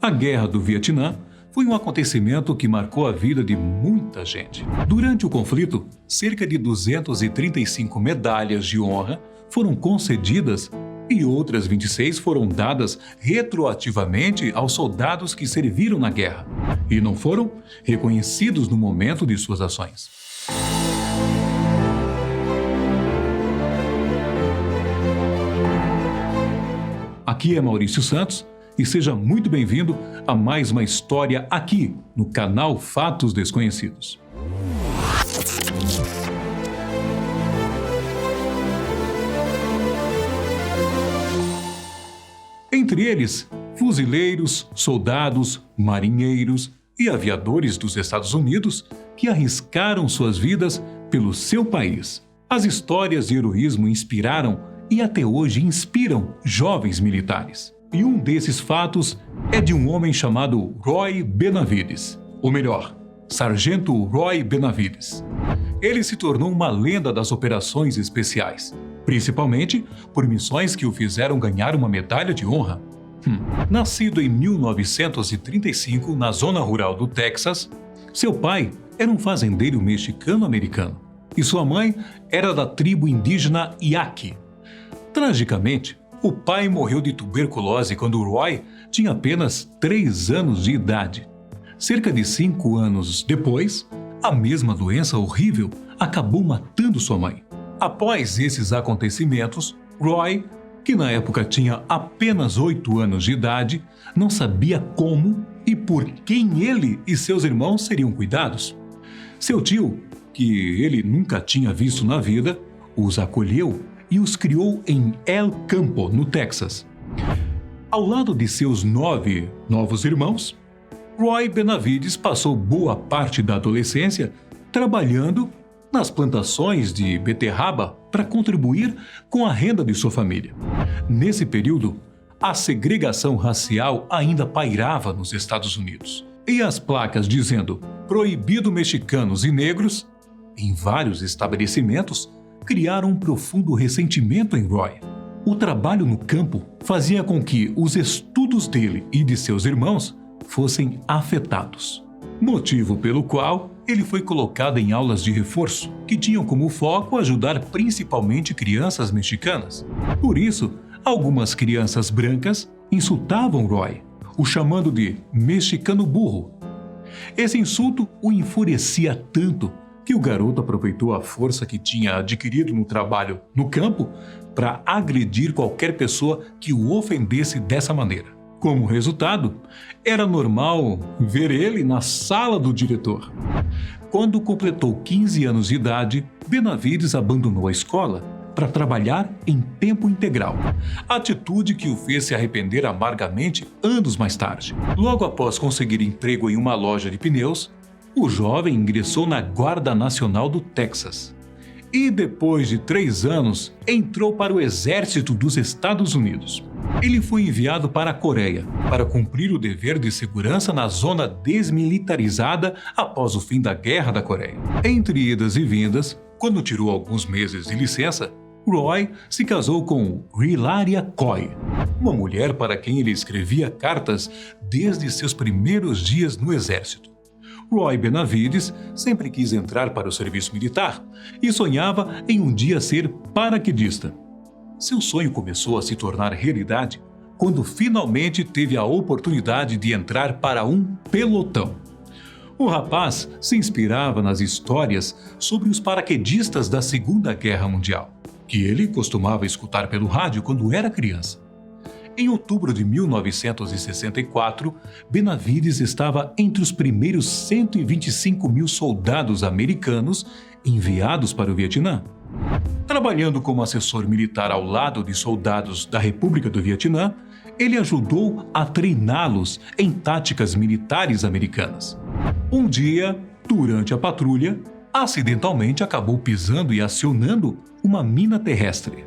A Guerra do Vietnã foi um acontecimento que marcou a vida de muita gente. Durante o conflito, cerca de 235 medalhas de honra foram concedidas e outras 26 foram dadas retroativamente aos soldados que serviram na guerra e não foram reconhecidos no momento de suas ações. Aqui é Maurício Santos e seja muito bem-vindo a mais uma história aqui no canal Fatos Desconhecidos. Entre eles, fuzileiros, soldados, marinheiros e aviadores dos Estados Unidos que arriscaram suas vidas pelo seu país. As histórias de heroísmo inspiraram e até hoje inspiram jovens militares. E um desses fatos é de um homem chamado Roy Benavides, ou melhor, Sargento Roy Benavides. Ele se tornou uma lenda das operações especiais, principalmente por missões que o fizeram ganhar uma medalha de honra. Nascido em 1935 na zona rural do Texas, seu pai era um fazendeiro mexicano-americano e sua mãe era da tribo indígena Yaqui. Tragicamente, o pai morreu de tuberculose quando Roy tinha apenas 3 anos de idade. Cerca de 5 anos depois, a mesma doença horrível acabou matando sua mãe. Após esses acontecimentos, Roy, que na época tinha apenas 8 anos de idade, não sabia como e por quem ele e seus irmãos seriam cuidados. Seu tio, que ele nunca tinha visto na vida, os acolheu e os criou em El Campo, no Texas. Ao lado de seus 9 novos irmãos, Roy Benavides passou boa parte da adolescência trabalhando nas plantações de beterraba para contribuir com a renda de sua família. Nesse período, a segregação racial ainda pairava nos Estados Unidos, e as placas dizendo "Proibido mexicanos e negros" em vários estabelecimentos criaram um profundo ressentimento em Roy. O trabalho no campo fazia com que os estudos dele e de seus irmãos fossem afetados, motivo pelo qual ele foi colocado em aulas de reforço, que tinham como foco ajudar principalmente crianças mexicanas. Por isso, algumas crianças brancas insultavam Roy, o chamando de mexicano burro. Esse insulto o enfurecia tanto que o garoto aproveitou a força que tinha adquirido no trabalho no campo para agredir qualquer pessoa que o ofendesse dessa maneira. Como resultado, era normal ver ele na sala do diretor. Quando completou 15 anos de idade, Benavides abandonou a escola para trabalhar em tempo integral, atitude que o fez se arrepender amargamente anos mais tarde. Logo após conseguir emprego em uma loja de pneus, o jovem ingressou na Guarda Nacional do Texas e, depois de 3 anos, entrou para o Exército dos Estados Unidos. Ele foi enviado para a Coreia para cumprir o dever de segurança na zona desmilitarizada após o fim da Guerra da Coreia. Entre idas e vindas, quando tirou alguns meses de licença, Roy se casou com Hilaria Coy, uma mulher para quem ele escrevia cartas desde seus primeiros dias no Exército. Roy Benavides sempre quis entrar para o serviço militar e sonhava em um dia ser paraquedista. Seu sonho começou a se tornar realidade quando finalmente teve a oportunidade de entrar para um pelotão. O rapaz se inspirava nas histórias sobre os paraquedistas da Segunda Guerra Mundial, que ele costumava escutar pelo rádio quando era criança. Em outubro de 1964, Benavides estava entre os primeiros 125 mil soldados americanos enviados para o Vietnã. Trabalhando como assessor militar ao lado de soldados da República do Vietnã, ele ajudou a treiná-los em táticas militares americanas. Um dia, durante a patrulha, acidentalmente acabou pisando e acionando uma mina terrestre.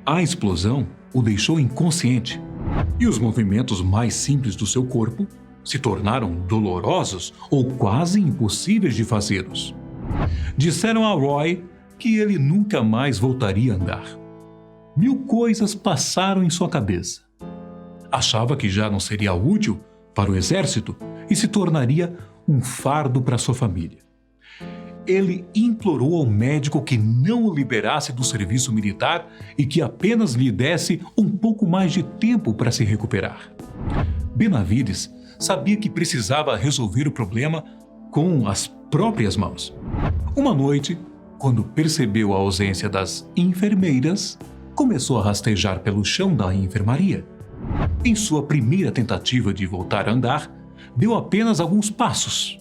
A explosão o deixou inconsciente e os movimentos mais simples do seu corpo se tornaram dolorosos ou quase impossíveis de fazê-los. Disseram a Roy que ele nunca mais voltaria a andar. 1000 coisas passaram em sua cabeça. Achava que já não seria útil para o exército e se tornaria um fardo para sua família. Ele implorou ao médico que não o liberasse do serviço militar e que apenas lhe desse um pouco mais de tempo para se recuperar. Benavides sabia que precisava resolver o problema com as próprias mãos. Uma noite, quando percebeu a ausência das enfermeiras, começou a rastejar pelo chão da enfermaria. Em sua primeira tentativa de voltar a andar, deu apenas alguns passos.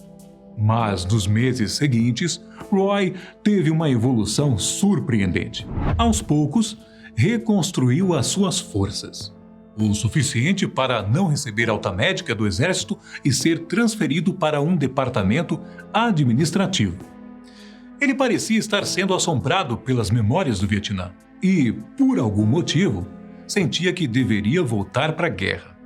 Mas nos meses seguintes, Roy teve uma evolução surpreendente. Aos poucos, reconstruiu as suas forças, o suficiente para não receber alta médica do exército e ser transferido para um departamento administrativo. Ele parecia estar sendo assombrado pelas memórias do Vietnã e, por algum motivo, sentia que deveria voltar para a guerra.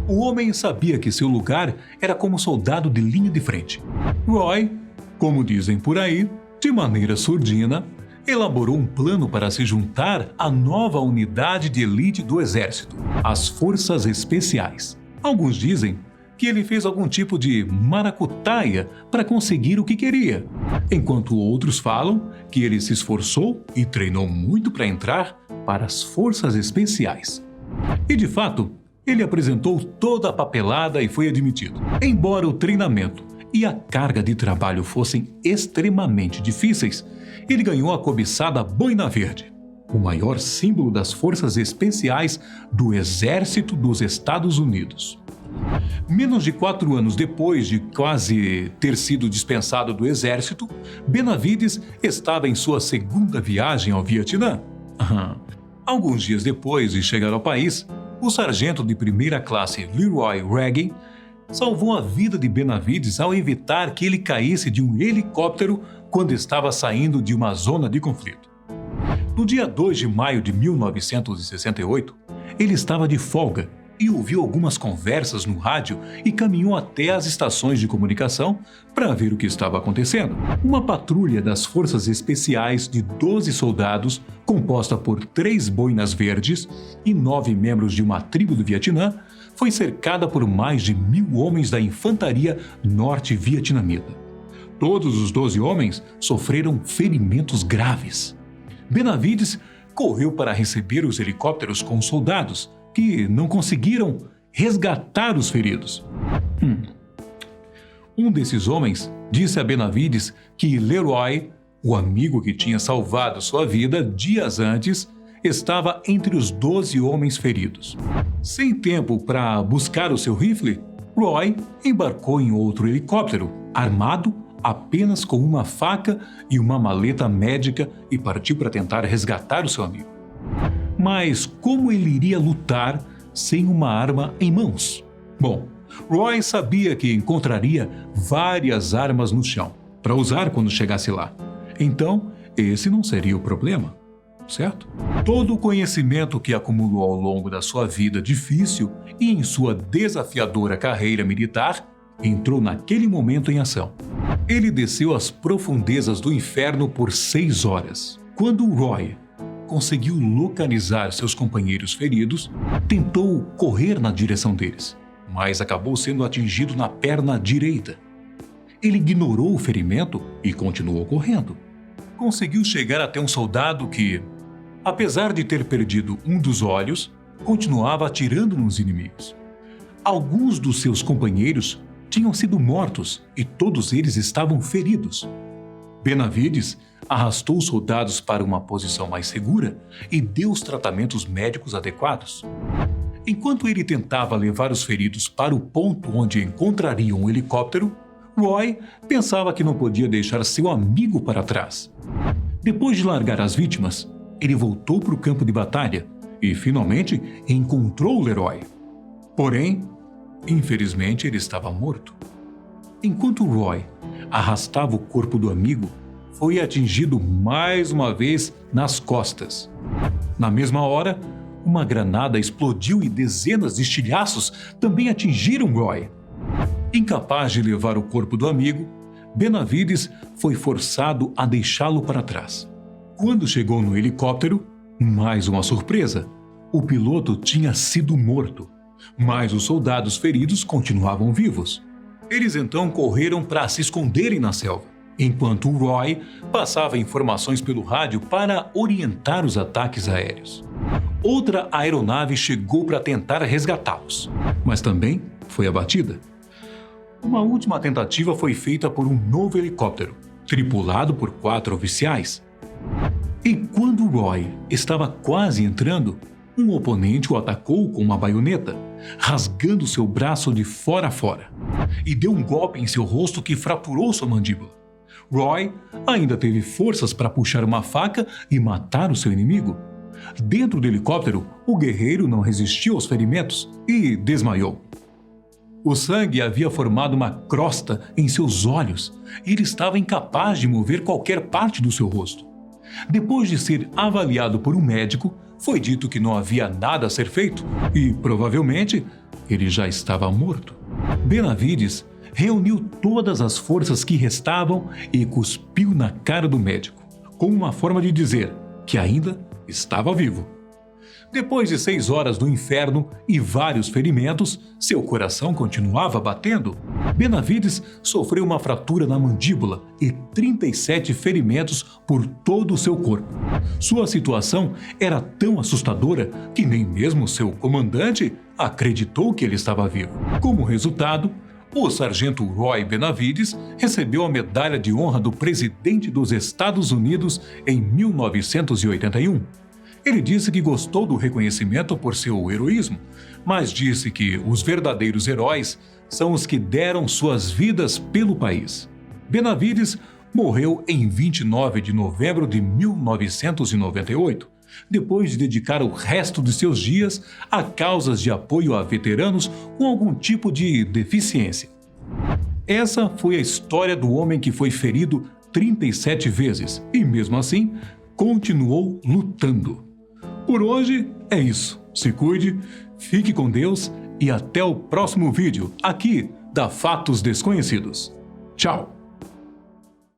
O homem sabia que seu lugar era como soldado de linha de frente. Roy, como dizem por aí, de maneira surdina, elaborou um plano para se juntar à nova unidade de elite do exército, as Forças Especiais. Alguns dizem que ele fez algum tipo de maracutaia para conseguir o que queria, enquanto outros falam que ele se esforçou e treinou muito para entrar para as Forças Especiais. E de fato, ele apresentou toda a papelada e foi admitido. Embora o treinamento e a carga de trabalho fossem extremamente difíceis, ele ganhou a cobiçada Boina Verde, o maior símbolo das Forças Especiais do Exército dos Estados Unidos. Menos de 4 anos depois de quase ter sido dispensado do exército, Benavides estava em sua segunda viagem ao Vietnã. Alguns dias depois de chegar ao país, o sargento de primeira classe Leroy Reagan salvou a vida de Benavides ao evitar que ele caísse de um helicóptero quando estava saindo de uma zona de conflito. No dia 2 de maio de 1968, ele estava de folga e ouviu algumas conversas no rádio e caminhou até as estações de comunicação para ver o que estava acontecendo. Uma patrulha das Forças Especiais de 12 soldados, composta por 3 boinas verdes e 9 membros de uma tribo do Vietnã, foi cercada por mais de 1.000 homens da infantaria norte-vietnamita. Todos os 12 homens sofreram ferimentos graves. Benavides correu para receber os helicópteros com os soldados, que não conseguiram resgatar os feridos. Um desses homens disse a Benavides que Leroy, o amigo que tinha salvado sua vida dias antes, estava entre os 12 homens feridos. Sem tempo para buscar o seu rifle, Roy embarcou em outro helicóptero, armado apenas com uma faca e uma maleta médica, e partiu para tentar resgatar o seu amigo. Mas como ele iria lutar sem uma arma em mãos? Bom, Roy sabia que encontraria várias armas no chão para usar quando chegasse lá. Então, esse não seria o problema, certo? Todo o conhecimento que acumulou ao longo da sua vida difícil e em sua desafiadora carreira militar entrou naquele momento em ação. Ele desceu às profundezas do inferno por 6 horas. Quando Roy conseguiu localizar seus companheiros feridos, tentou correr na direção deles, mas acabou sendo atingido na perna direita. Ele ignorou o ferimento e continuou correndo. Conseguiu chegar até um soldado que, apesar de ter perdido um dos olhos, continuava atirando nos inimigos. Alguns dos seus companheiros tinham sido mortos e todos eles estavam feridos. Benavides arrastou os soldados para uma posição mais segura e deu os tratamentos médicos adequados. Enquanto ele tentava levar os feridos para o ponto onde encontrariam um helicóptero, Roy pensava que não podia deixar seu amigo para trás. Depois de largar as vítimas, ele voltou para o campo de batalha e finalmente encontrou Leroy. Porém, infelizmente, ele estava morto. Enquanto Roy arrastava o corpo do amigo, foi atingido mais uma vez nas costas. Na mesma hora, uma granada explodiu e dezenas de estilhaços também atingiram Roy. Incapaz de levar o corpo do amigo, Benavides foi forçado a deixá-lo para trás. Quando chegou no helicóptero, mais uma surpresa: o piloto tinha sido morto. mas os soldados feridos continuavam vivos. Eles então correram para se esconderem na selva, enquanto Roy passava informações pelo rádio para orientar os ataques aéreos. Outra aeronave chegou para tentar resgatá-los, mas também foi abatida. Uma última tentativa foi feita por um novo helicóptero, tripulado por 4 oficiais. E quando Roy estava quase entrando, um oponente o atacou com uma baioneta, rasgando seu braço de fora a fora, e deu um golpe em seu rosto que fraturou sua mandíbula. Roy ainda teve forças para puxar uma faca e matar o seu inimigo. Dentro do helicóptero, o guerreiro não resistiu aos ferimentos e desmaiou. O sangue havia formado uma crosta em seus olhos e ele estava incapaz de mover qualquer parte do seu rosto. Depois de ser avaliado por um médico, foi dito que não havia nada a ser feito e, provavelmente, ele já estava morto. Benavides reuniu todas as forças que restavam e cuspiu na cara do médico, como uma forma de dizer que ainda estava vivo. Depois de 6 horas no inferno e vários ferimentos, seu coração continuava batendo. Benavides sofreu uma fratura na mandíbula e 37 ferimentos por todo o seu corpo. Sua situação era tão assustadora que nem mesmo seu comandante acreditou que ele estava vivo. Como resultado, o sargento Roy Benavides recebeu a Medalha de Honra do presidente dos Estados Unidos em 1981. Ele disse que gostou do reconhecimento por seu heroísmo, mas disse que os verdadeiros heróis são os que deram suas vidas pelo país. Benavides morreu em 29 de novembro de 1998, depois de dedicar o resto de seus dias a causas de apoio a veteranos com algum tipo de deficiência. Essa foi a história do homem que foi ferido 37 vezes e, mesmo assim, continuou lutando. Por hoje é isso. Se cuide, fique com Deus e até o próximo vídeo aqui da Fatos Desconhecidos. Tchau!